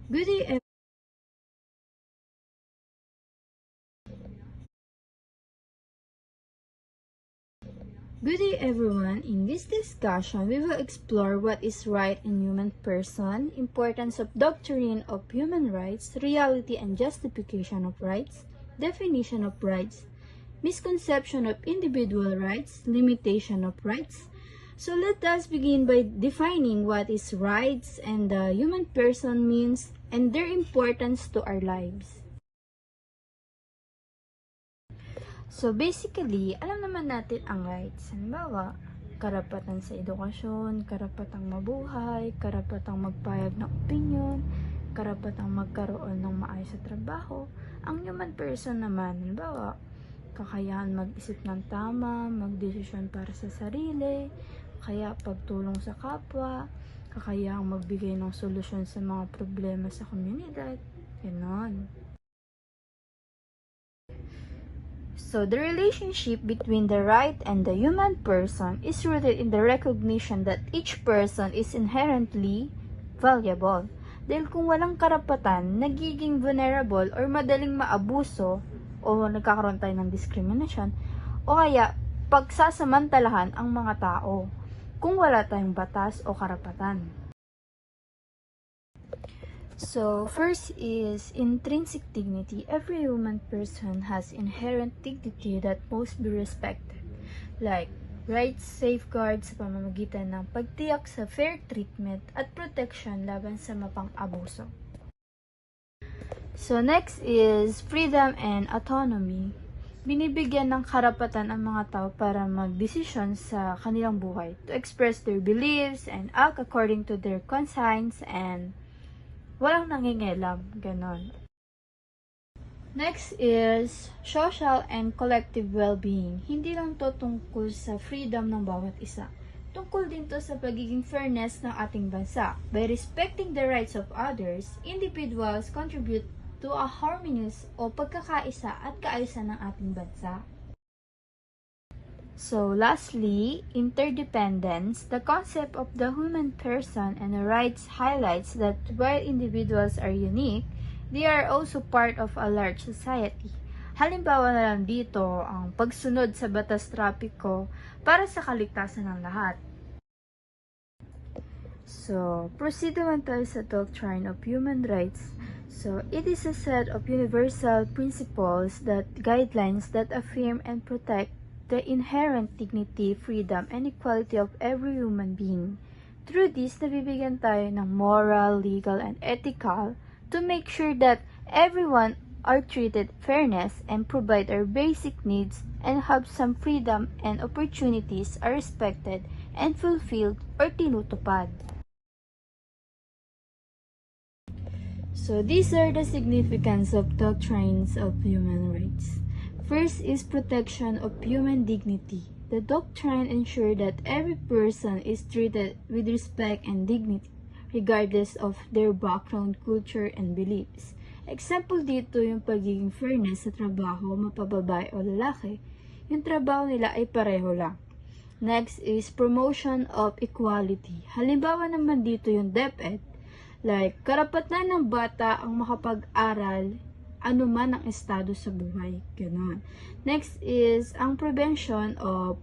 Good day, Good day everyone. In this discussion, we will explore what is right in human person, importance of doctrine of human rights, reality and justification of rights, definition of rights, misconception of individual rights, limitation of rights. So let us begin by defining what is rights and the human person means and their importance to our lives. So basically, alam naman natin ang rights. Halimbawa, karapatan sa edukasyon, karapatang mabuhay, karapatang magpahayag ng opinion, karapatang magkaroon ng maayos sa trabaho. Ang human person naman, halimbawa, kakayahan mag-isip ng tama, magdesisyon para sa sarili, kaya pagtulong sa kapwa, kakayahang magbigay ng solusyon sa mga problema sa komunidad, ganon. So, the relationship between the right and the human person is rooted in the recognition that each person is inherently valuable. Dahil kung walang karapatan, nagiging vulnerable or madaling maabuso o nagkakaroon tayo ng discrimination o kaya pagsasamantalahan ang mga tao kung wala tayong batas o karapatan. So, first is intrinsic dignity. Every human person has inherent dignity that must be respected. Like, rights safeguards sa pamamagitan ng pagtiyak sa fair treatment at protection laban sa mapang-abuso. So, next is freedom and autonomy. Binibigyan ng karapatan ang mga tao para magdesisyon sa kanilang buhay, to express their beliefs and act according to their conscience and walang nangingialam, ganon. Next is social and collective well-being. Hindi lang to tungkol sa freedom ng bawat isa. Tungkol din to sa pagiging fairness ng ating bansa. By respecting the rights of others, individuals contribute to a harmonious o pagkakaisa at kaayusan ng ating bansa. So, lastly, interdependence. The concept of the human person and the rights highlights that while individuals are unique, they are also part of a large society. Halimbawa na lang dito ang pagsunod sa batas trapiko para sa kaligtasan ng lahat. So, proceed naman tayo sa doctrine of human rights. So, it is a set of universal principles that guidelines that affirm and protect the inherent dignity, freedom, and equality of every human being. Through this, nabibigyan tayo ng moral, legal, and ethical to make sure that everyone are treated fairness and provide our basic needs and have some freedom and opportunities are respected and fulfilled or tinutupad. So these are the significance of doctrines of human rights. First is protection of human dignity. The doctrine ensures that every person is treated with respect and dignity, regardless of their background, culture, and beliefs. Example dito yung pagiging fairness sa trabaho, mapababae o lalaki. Yung trabaho nila ay pareho lang. Next is promotion of equality. Halimbawa naman dito yung DepEd, like karapatan ng bata ang makapag-aral anuman ang estado sa buhay. Ganon. Next is ang prevention of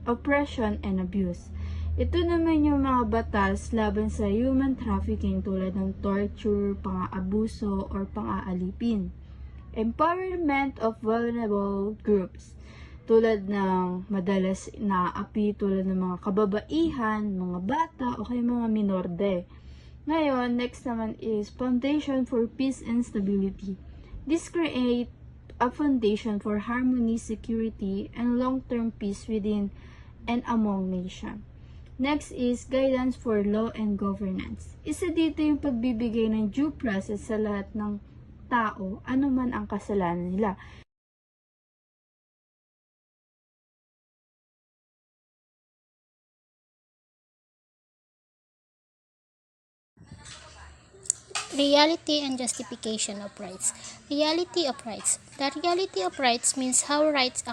oppression and abuse. Ito naman yung mga batas laban sa human trafficking tulad ng torture, pang-aabuso, or pang-aalipin. Empowerment of vulnerable groups tulad ng madalas naapi tulad ng mga kababaihan, mga bata, o kaya mga minorde. Ngayon, next naman is foundation for peace and stability. This creates a foundation for harmony, security, and long-term peace within and among nations. Next is guidance for law and governance. Isa dito yung pagbibigay ng due process sa lahat ng tao, anuman ang kasalanan nila. Reality and justification of rights. Reality of rights. The reality of rights means how rights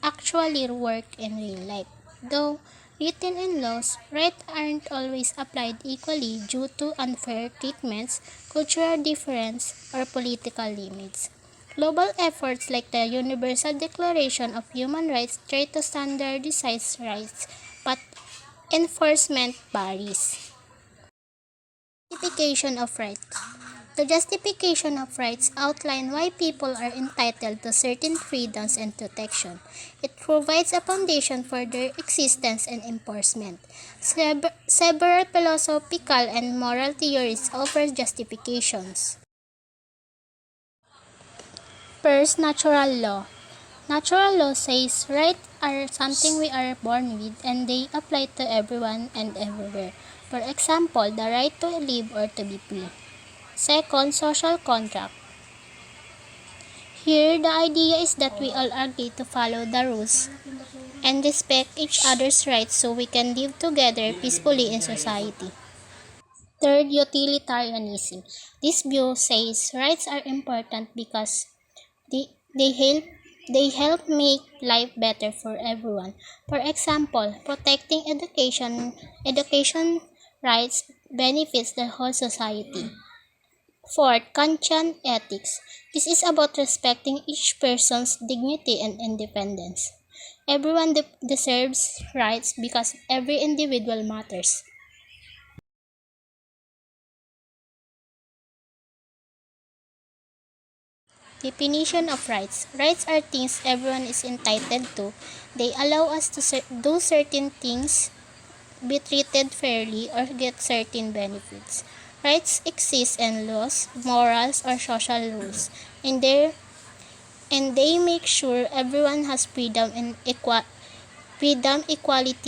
actually work in real life. Though Written in laws, rights aren't always applied equally due to unfair treatments, cultural difference, or political limits. Global efforts like the Universal Declaration of Human Rights try to standardize rights, but enforcement varies. Justification of rights. The justification of rights outline why people are entitled to certain freedoms and protection. It provides a foundation for their existence and enforcement. Several philosophical and moral theories offer justifications. First, natural law. Natural law says rights are something we are born with and they apply to everyone and everywhere. For example, the right to live or to be free. Second, social contract. Here, the idea is that we all agree to follow the rules and respect each other's rights so we can live together peacefully in society. Third, utilitarianism. This view says rights are important because they, they help they help make life better for everyone. For example, protecting education rights benefits the whole society. Fourth, Kantian ethics. This is about respecting each person's dignity and independence. Everyone deserves rights because every individual matters. Definition of rights. Rights are things everyone is entitled to. They allow us to do certain things, be treated fairly, or get certain benefits. Rights exist in laws, morals, or social rules, and they make sure everyone has freedom, equality,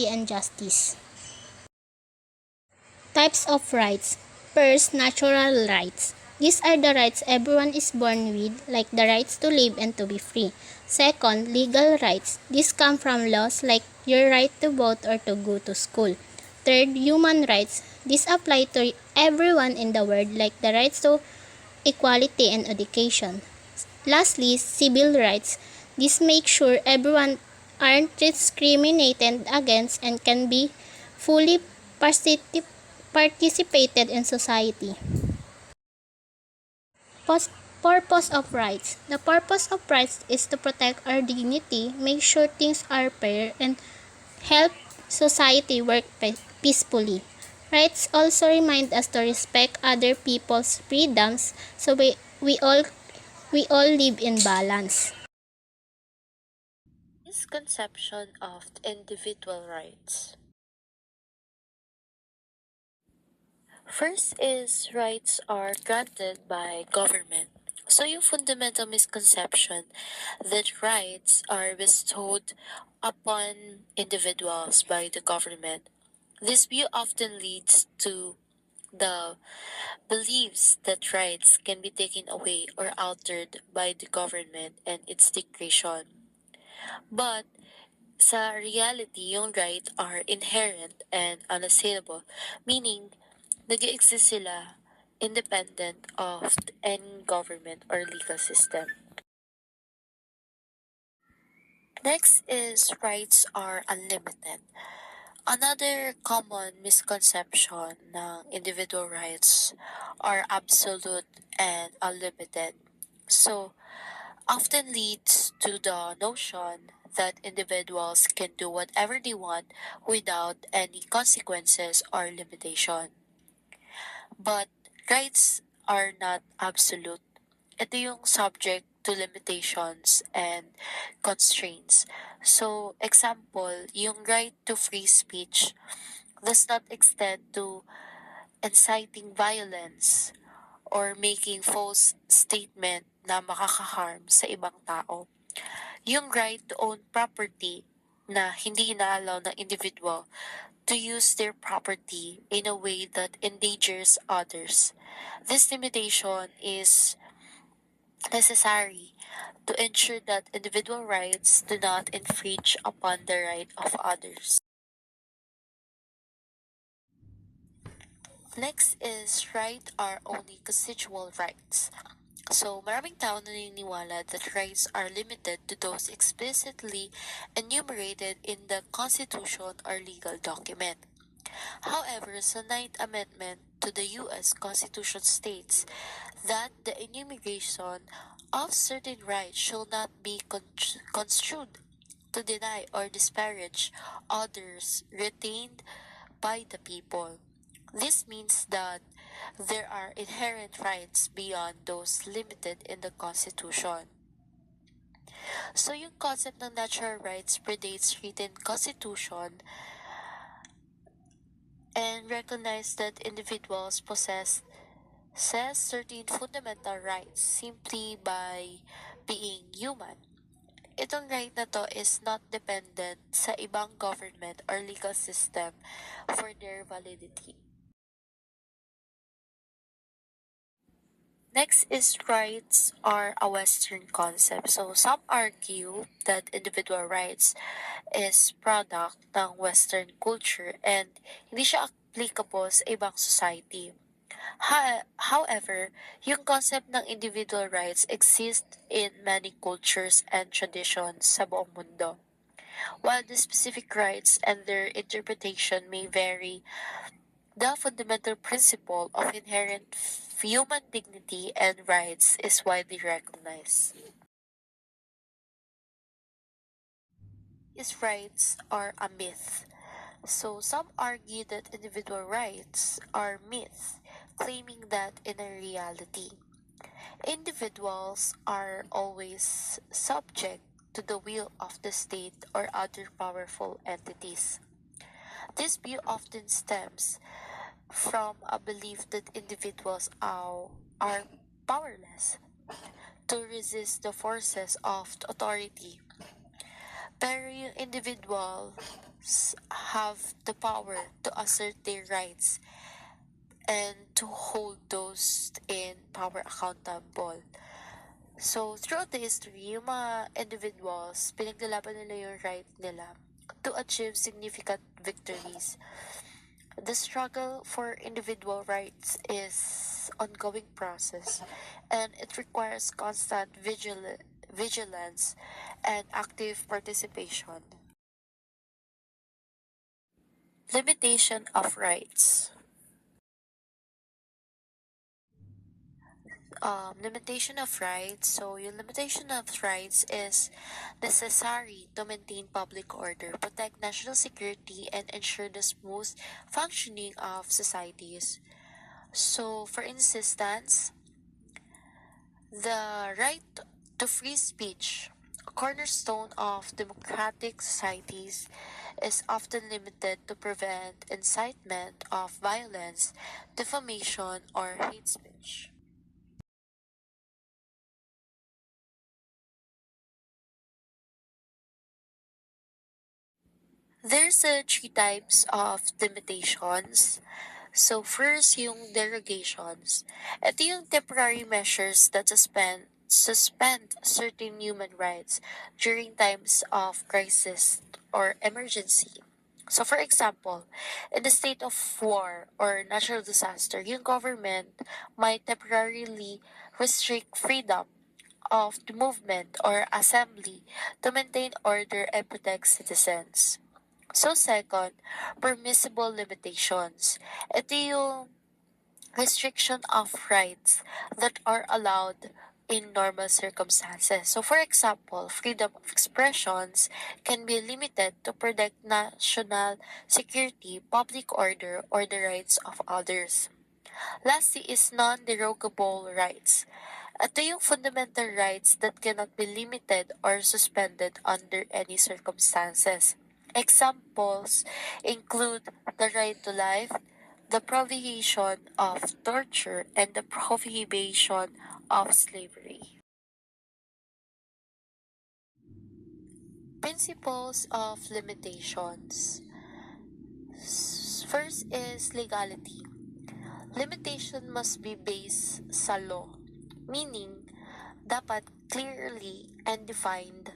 and justice. Types of rights. First, natural rights. These are the rights everyone is born with, like the rights to live and to be free. Second, legal rights. These come from laws like your right to vote or to go to school. Third, human rights. These apply to everyone in the world, like the rights to equality and education. Lastly, civil rights. These make sure everyone aren't discriminated against and can be fully participated in society. Purpose of rights. The purpose of rights is to protect our dignity, make sure things are fair, and help society work peacefully. Rights also remind us to respect other people's freedoms so we all we all live in balance. Misconception of individual rights. First is rights are granted by government. So yung fundamental misconception that rights are bestowed upon individuals by the government. This view often leads to the beliefs that rights can be taken away or altered by the government and its dictation. But sa reality, yung rights are inherent and unassailable, meaning nag-exist sila independent of any government or legal system. Next is rights are unlimited. Another common misconception ng individual rights are absolute and unlimited. So, often leads to the notion that individuals can do whatever they want without any consequences or limitation. But rights are not absolute. Ito yung subject to limitations and constraints. So, example, yung right to free speech does not extend to inciting violence or making false statement na makakaharm sa ibang tao. Yung right to own property na hindi inaalaw ng individual to use their property in a way that endangers others. This limitation is necessary to ensure that individual rights do not infringe upon the right of others. Next is right are only constitutional rights. So, maraming tao naniniwala that rights are limited to those explicitly enumerated in the Constitution or legal document. However, the Ninth Amendment to the U.S. Constitution states that the enumeration of certain rights shall not be construed to deny or disparage others retained by the people. This means that there are inherent rights beyond those limited in the Constitution. So yung concept ng natural rights predates written Constitution and recognize that individuals possess certain fundamental rights simply by being human. Itong right na to is not dependent sa ibang government or legal system for their validity. Next is rights are a Western concept. So some argue that individual rights is product ng Western culture and hindi siya applicable sa ibang society. However, yung concept ng individual rights exists in many cultures and traditions sa buong mundo. While the specific rights and their interpretation may vary, the fundamental principle of inherent human dignity and rights is widely recognized. His rights are a myth. So some argue that individual rights are myths, claiming that in a reality, individuals are always subject to the will of the state or other powerful entities. This view often stems from a belief that individuals are powerless to resist the forces of authority. Pero yung individuals have the power to assert their rights and to hold those in power accountable. So, throughout the history, yung mga individuals, pinaglalaban nila yung right nila to achieve significant victories. The struggle for individual rights is ongoing process and it requires constant vigilance and active participation. Limitation of rights. Limitation of rights. So, yung limitation of rights is necessary to maintain public order, protect national security, and ensure the smooth functioning of societies. So, for instance, the right to free speech, a cornerstone of democratic societies, is often limited to prevent incitement of violence, defamation, or hate speech. There's three types of limitations. So first, yung derogations. Ito yung temporary measures that suspend certain human rights during times of crisis or emergency. So for example, in the state of war or natural disaster, yung government might temporarily restrict freedom of the movement or assembly to maintain order and protect citizens. So second, permissible limitations. Ito yung restriction of rights that are allowed in normal circumstances. So for example, freedom of expressions can be limited to protect national security, public order, or the rights of others. Lastly is non-derogable rights. Ito yung fundamental rights that cannot be limited or suspended under any circumstances. Examples include the right to life, the prohibition of torture, and the prohibition of slavery. Principles of limitations. First is legality. Limitation must be based sa law, meaning dapat clearly and defined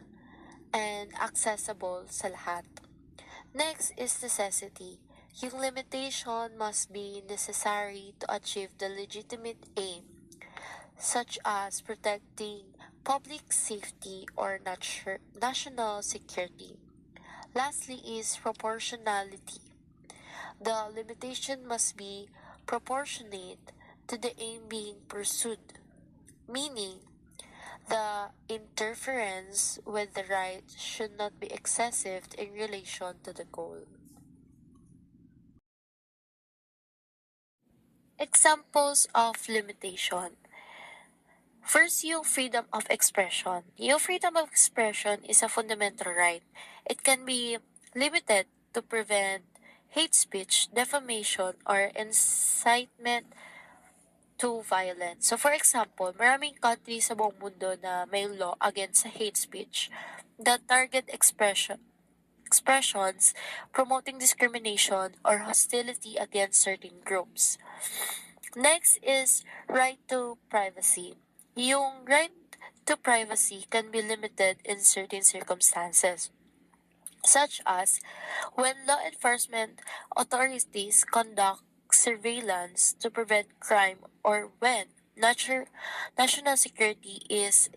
and accessible sa lahat. Next is necessity. Yung limitation must be necessary to achieve the legitimate aim. such as protecting public safety or national security. Lastly is proportionality. The limitation must be proportionate to the aim being pursued, meaning the interference with the right should not be excessive in relation to the goal. Examples of limitation. First, yung freedom of expression. Yung freedom of expression is a fundamental right. It can be limited to prevent hate speech, defamation, or incitement to violence. So for example, maraming countries sa buong mundo na may law against hate speech that target expressions promoting discrimination or hostility against certain groups. Next is right to privacy. Yung right to privacy can be limited in certain circumstances, such as when law enforcement authorities conduct surveillance to prevent crime or when national security is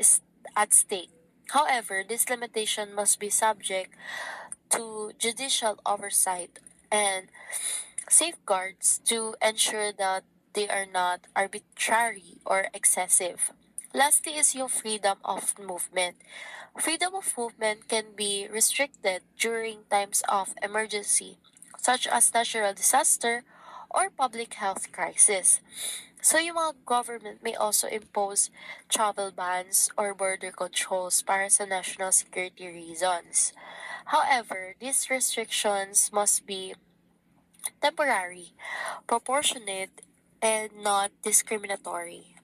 at stake. However, this limitation must be subject to judicial oversight and safeguards to ensure that they are not arbitrary or excessive. Lastly is yung freedom of movement. Freedom of movement can be restricted during times of emergency, such as natural disaster or public health crisis. So yung mga government may also impose travel bans or border controls para sa national security reasons. However, these restrictions must be temporary, proportionate, and not discriminatory.